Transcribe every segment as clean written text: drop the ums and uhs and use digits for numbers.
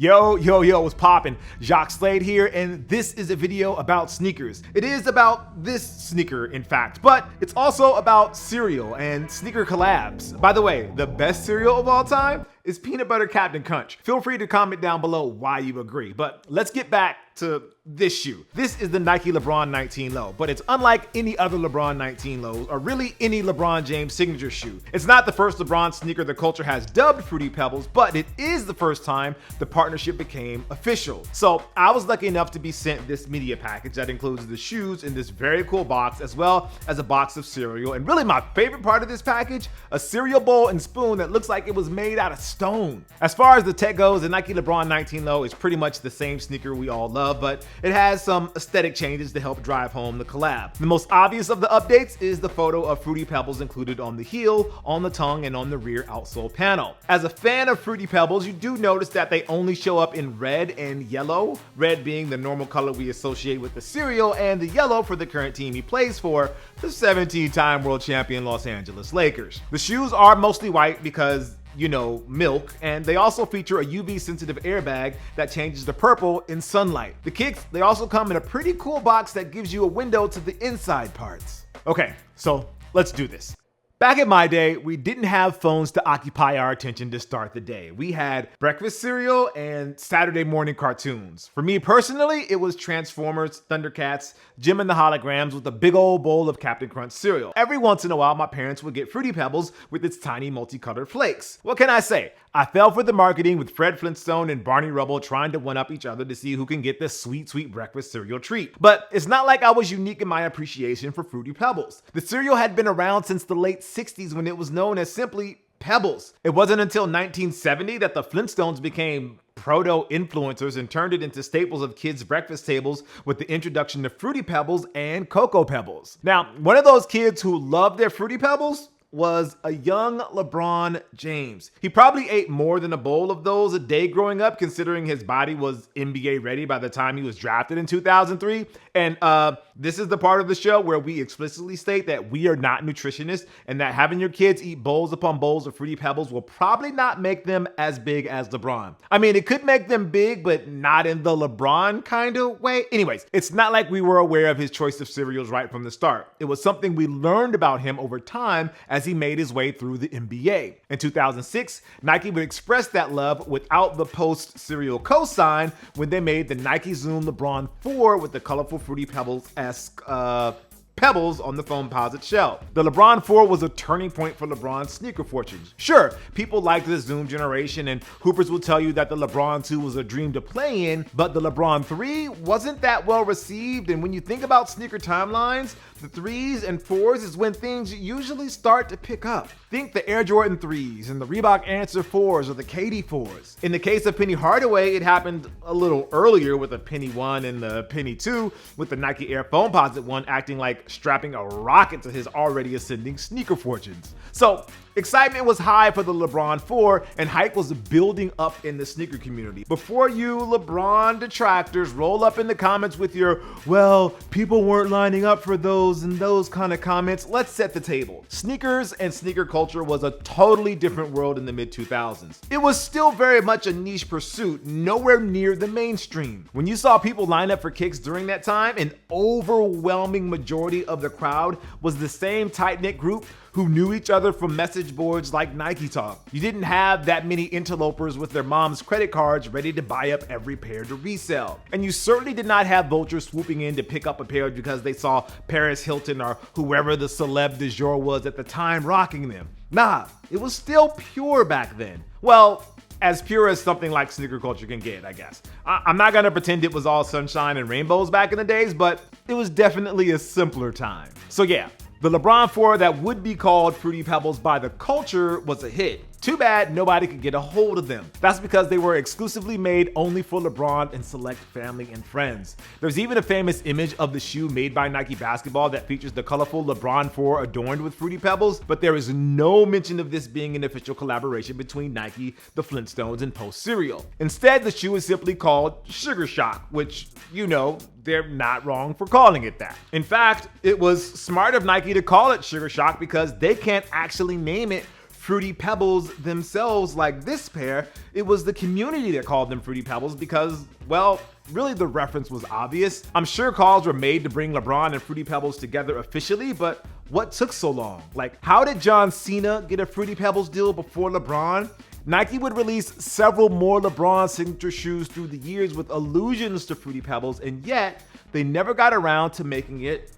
Yo, what's poppin'? Jacques Slade here, and this is a video about sneakers. It is about this sneaker, in fact, but it's also about cereal and sneaker collabs. By the way, the best cereal of all time is Peanut Butter Captain Crunch. Feel free to comment down below why you agree, but let's get back to this shoe. This is the Nike LeBron 19 Low, but it's unlike any other LeBron 19 Lows or really any LeBron James signature shoe. It's not the first LeBron sneaker the culture has dubbed Fruity Pebbles, but it is the first time the partnership became official. So I was lucky enough to be sent this media package that includes the shoes in this very cool box, as well as a box of cereal. And really my favorite part of this package, a cereal bowl and spoon that looks like it was made out of stone. As far as the tech goes, the Nike LeBron 19 Low is pretty much the same sneaker we all love, but it has some aesthetic changes to help drive home the collab. The most obvious of the updates is the photo of Fruity Pebbles included on the heel, on the tongue, and on the rear outsole panel. As a fan of Fruity Pebbles, you do notice that they only show up in red and yellow, red being the normal color we associate with the cereal, and the yellow for the current team he plays for, the 17-time world champion Los Angeles Lakers. The shoes are mostly white because milk, and they also feature a UV sensitive airbag that changes to purple in sunlight. The kicks, they also come in a pretty cool box that gives you a window to the inside parts. Okay, so let's do this. Back in my day, we didn't have phones to occupy our attention to start the day. We had breakfast cereal and Saturday morning cartoons. For me personally, it was Transformers, Thundercats, Jim and the Holograms with a big old bowl of Captain Crunch cereal. Every once in a while, my parents would get Fruity Pebbles with its tiny multicolored flakes. What can I say? I fell for the marketing with Fred Flintstone and Barney Rubble trying to one-up each other to see who can get this sweet, sweet breakfast cereal treat. But it's not like I was unique in my appreciation for Fruity Pebbles. The cereal had been around since the late 60s when it was known as simply Pebbles. It wasn't until 1970 that the Flintstones became proto-influencers and turned it into staples of kids' breakfast tables with the introduction of Fruity Pebbles and Cocoa Pebbles. Now, one of those kids who loved their Fruity Pebbles was a young LeBron James. He probably ate more than a bowl of those a day growing up, considering his body was NBA ready by the time he was drafted in 2003. And this is the part of the show where we explicitly state that we are not nutritionists and that having your kids eat bowls upon bowls of Fruity Pebbles will probably not make them as big as LeBron. I mean, it could make them big, but not in the LeBron kind of way. Anyways, it's not like we were aware of his choice of cereals right from the start. It was something we learned about him over time as he made his way through the NBA. In 2006, Nike would express that love without the post-cereal cosign when they made the Nike Zoom LeBron 4 with the colorful Fruity Pebbles-esque Pebbles on the Foamposite shell. The LeBron 4 was a turning point for LeBron's sneaker fortunes. Sure, people liked the Zoom generation, and hoopers will tell you that the LeBron 2 was a dream to play in, but the LeBron 3 wasn't that well received, and when you think about sneaker timelines, the 3s and 4s is when things usually start to pick up. Think the Air Jordan 3s and the Reebok Answer 4s or the KD 4s. In the case of Penny Hardaway, it happened a little earlier with the Penny 1 and the Penny 2, with the Nike Air Foamposite 1 acting like strapping a rocket to his already ascending sneaker fortunes. So excitement was high for the LeBron 4 and hype was building up in the sneaker community. Before you LeBron detractors roll up in the comments with your, well, people weren't lining up for those and those kind of comments, let's set the table. Sneakers and sneaker culture was a totally different world in the mid-2000s. It was still very much a niche pursuit, nowhere near the mainstream. When you saw people line up for kicks during that time, an overwhelming majority of the crowd was the same tight-knit group who knew each other from message boards like Nike Talk. You didn't have that many interlopers with their mom's credit cards ready to buy up every pair to resell. And you certainly did not have vultures swooping in to pick up a pair because they saw Paris Hilton or whoever the celeb du jour was at the time rocking them. Nah, it was still pure back then. Well, as pure as something like sneaker culture can get, I guess. I'm not gonna pretend it was all sunshine and rainbows back in the days, but it was definitely a simpler time. So yeah, the LeBron 4 that would be called Fruity Pebbles by the culture was a hit. Too bad nobody could get a hold of them. That's because they were exclusively made only for LeBron and select family and friends. There's even a famous image of the shoe made by Nike Basketball that features the colorful LeBron 4 adorned with Fruity Pebbles, but there is no mention of this being an official collaboration between Nike, the Flintstones, and Post Cereal. Instead, the shoe is simply called Sugar Shock, which, they're not wrong for calling it that. In fact, it was smart of Nike to call it Sugar Shock because they can't actually name it Fruity Pebbles themselves like this pair, it was the community that called them Fruity Pebbles because, well, really the reference was obvious. I'm sure calls were made to bring LeBron and Fruity Pebbles together officially, but what took so long? Like, how did John Cena get a Fruity Pebbles deal before LeBron? Nike would release several more LeBron signature shoes through the years with allusions to Fruity Pebbles, and yet they never got around to making it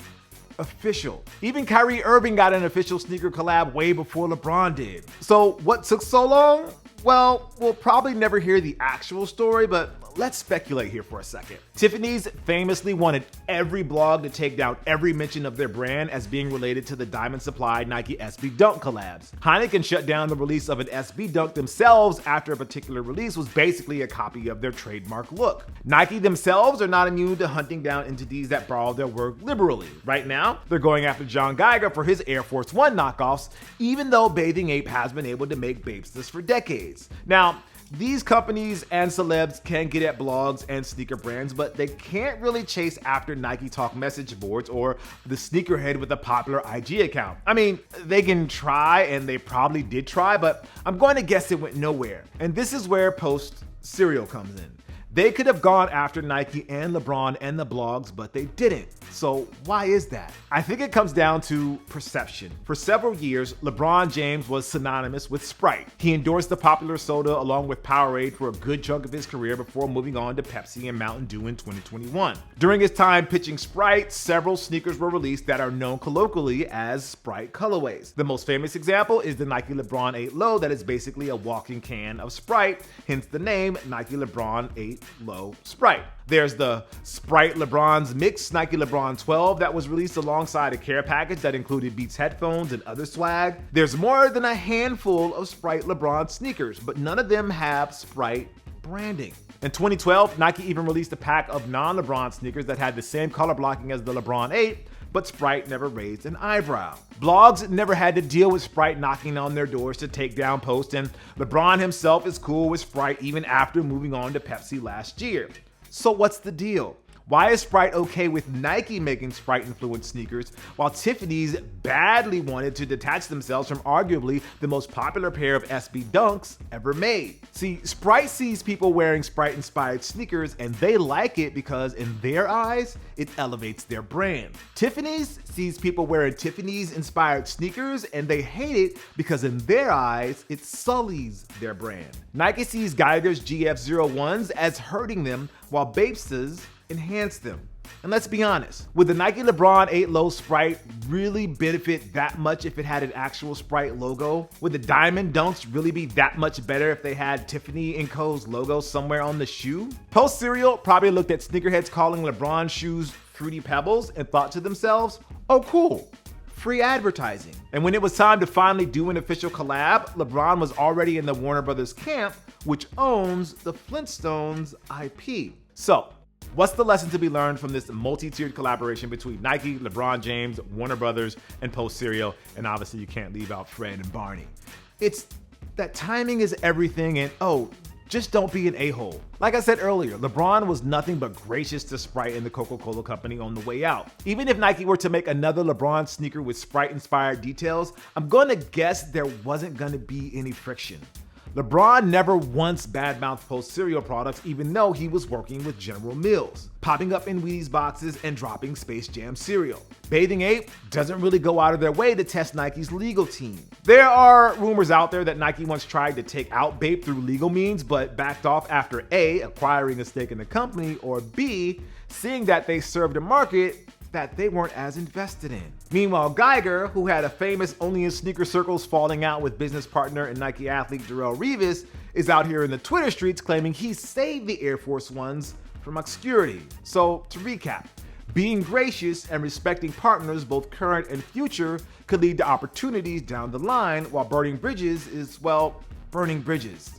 official. Even Kyrie Irving got an official sneaker collab way before LeBron did. So what took so long? Well, we'll probably never hear the actual story, but let's speculate here for a second. Tiffany's famously wanted every blog to take down every mention of their brand as being related to the Diamond Supply Nike SB Dunk collabs. Heineken shut down the release of an SB Dunk themselves after a particular release was basically a copy of their trademark look. Nike themselves are not immune to hunting down entities that borrow their work liberally. Right now, they're going after John Geiger for his Air Force One knockoffs, even though Bathing Ape has been able to make Bapestas for decades. Now, these companies and celebs can get at blogs and sneaker brands, but they can't really chase after Nike Talk message boards or the sneakerhead with a popular IG account. I mean, they can try, and they probably did try, but I'm going to guess it went nowhere. And this is where Post Cereal comes in. They could have gone after Nike and LeBron and the blogs, but they didn't. So why is that? I think it comes down to perception. For several years, LeBron James was synonymous with Sprite. He endorsed the popular soda along with Powerade for a good chunk of his career before moving on to Pepsi and Mountain Dew in 2021. During his time pitching Sprite, several sneakers were released that are known colloquially as Sprite colorways. The most famous example is the Nike LeBron 8 Low that is basically a walking can of Sprite, hence the name Nike LeBron 8 Low Sprite. There's the Sprite LeBron's Mix Nike LeBron 12 that was released alongside a care package that included Beats headphones and other swag. There's more than a handful of Sprite LeBron sneakers, but none of them have Sprite branding. In 2012, Nike even released a pack of non-LeBron sneakers that had the same color blocking as the LeBron 8, but Sprite never raised an eyebrow. Blogs never had to deal with Sprite knocking on their doors to take down posts, and LeBron himself is cool with Sprite even after moving on to Pepsi last year. So what's the deal? Why is Sprite okay with Nike making Sprite-influenced sneakers, while Tiffany's badly wanted to detach themselves from arguably the most popular pair of SB Dunks ever made? See, Sprite sees people wearing Sprite-inspired sneakers and they like it because in their eyes, it elevates their brand. Tiffany's sees people wearing Tiffany's-inspired sneakers and they hate it because in their eyes, it sullies their brand. Nike sees Geiger's GF01s as hurting them, while Bapestas enhance them. And let's be honest, would the Nike LeBron 8 Low Sprite really benefit that much if it had an actual Sprite logo? Would the Diamond Dunks really be that much better if they had Tiffany & Co.'s logo somewhere on the shoe? Post Cereal probably looked at sneakerheads calling LeBron shoes Fruity Pebbles and thought to themselves, oh cool, free advertising. And when it was time to finally do an official collab, LeBron was already in the Warner Brothers camp, which owns the Flintstones IP. So, what's the lesson to be learned from this multi-tiered collaboration between Nike, LeBron James, Warner Brothers, and Post Cereal? And obviously you can't leave out Fred and Barney. It's that timing is everything, and just don't be an a-hole. Like I said earlier, LeBron was nothing but gracious to Sprite and the Coca-Cola company on the way out. Even if Nike were to make another LeBron sneaker with Sprite-inspired details, I'm gonna guess there wasn't gonna be any friction. LeBron never once badmouthed Post Cereal products even though he was working with General Mills, popping up in Wheaties boxes and dropping Space Jam cereal. Bathing Ape doesn't really go out of their way to test Nike's legal team. There are rumors out there that Nike once tried to take out Bape through legal means but backed off after A, acquiring a stake in the company, or B, seeing that they served a market that they weren't as invested in. Meanwhile, Geiger, who had a famous only in sneaker circles falling out with business partner and Nike athlete Darrell Revis, is out here in the Twitter streets claiming he saved the Air Force Ones from obscurity. So to recap, being gracious and respecting partners, both current and future, could lead to opportunities down the line, while burning bridges is, well, burning bridges.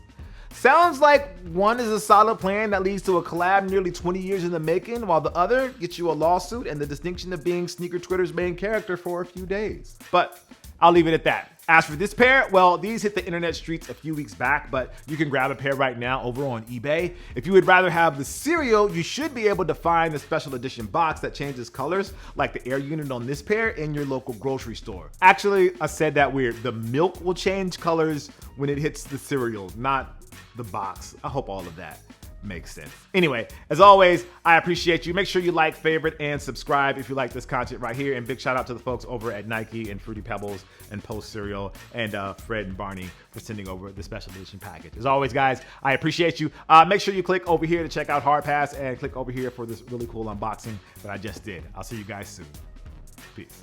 Sounds like one is a solid plan that leads to a collab nearly 20 years in the making, while the other gets you a lawsuit and the distinction of being sneaker Twitter's main character for a few days. But I'll leave it at that. As for this pair, well, these hit the internet streets a few weeks back, but you can grab a pair right now over on eBay. If you would rather have the cereal, you should be able to find the special edition box that changes colors, like the air unit on this pair, in your local grocery store. Actually, I said that weird. The milk will change colors when it hits the cereal, not the box. I hope all of that makes sense. Anyway, as always, I appreciate you. Make sure you like, favorite, and subscribe if you like this content right here. And big shout out to the folks over at Nike and Fruity Pebbles and Post Cereal and Fred and Barney for sending over the special edition package. As always, guys, I appreciate you. Make sure you click over here to check out Hard Pass and click over here for this really cool unboxing that I just did. I'll see you guys soon. Peace.